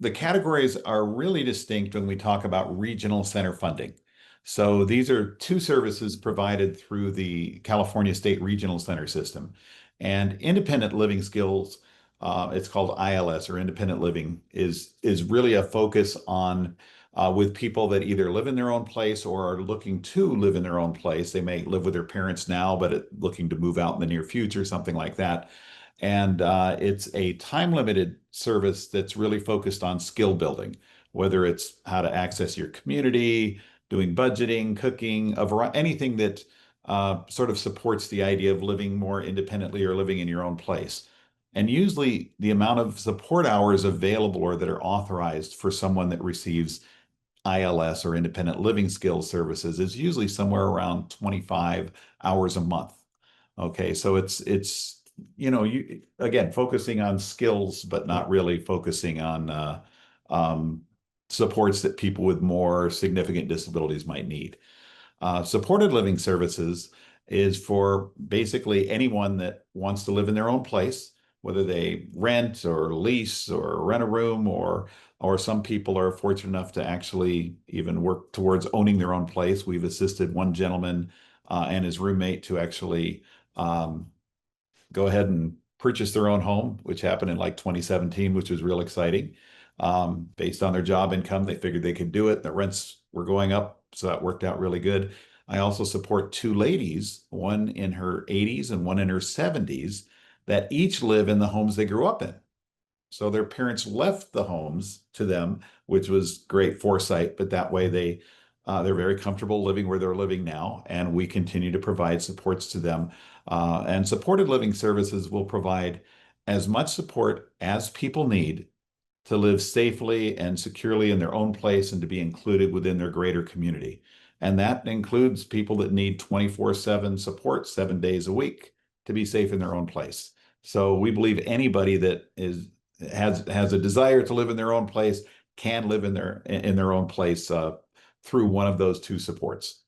the categories are really distinct when we talk about regional center funding. So these are two services provided through the California State Regional Center system. And independent living skills, it's called ILS or independent living, is really a focus on with people that either live in their own place or are looking to live in their own place. They may live with their parents now, but looking to move out in the near future, something like that. And it's a time-limited service that's really focused on skill building, whether it's how to access your community, doing budgeting, cooking, anything that sort of supports the idea of living more independently or living in your own place. And usually the amount of support hours available or that are authorized for someone that receives ILS or independent living skills services is usually somewhere around 25 hours a month. Okay, so it's you again focusing on skills, but not really focusing on supports that people with more significant disabilities might need. Supported living services is for basically anyone that wants to live in their own place, whether they rent or lease or rent a room, or some people are fortunate enough to actually even work towards owning their own place. We've assisted one gentleman and his roommate to actually go ahead and purchase their own home, which happened in like 2017, which was real exciting. Based on their job income, they figured they could do it. The rents were going up, so that worked out really good. I also support two ladies, one in her 80s and one in her 70s, that each live in the homes they grew up in. So their parents left the homes to them, which was great foresight, but that way they're very comfortable living where they're living now, and we continue to provide supports to them. And supported living services will provide as much support as people need to live safely and securely in their own place and to be included within their greater community. And that includes people that need 24/7 support 7 days a week to be safe in their own place. So we believe anybody that has a desire to live in their own place can live in their own place through one of those two supports.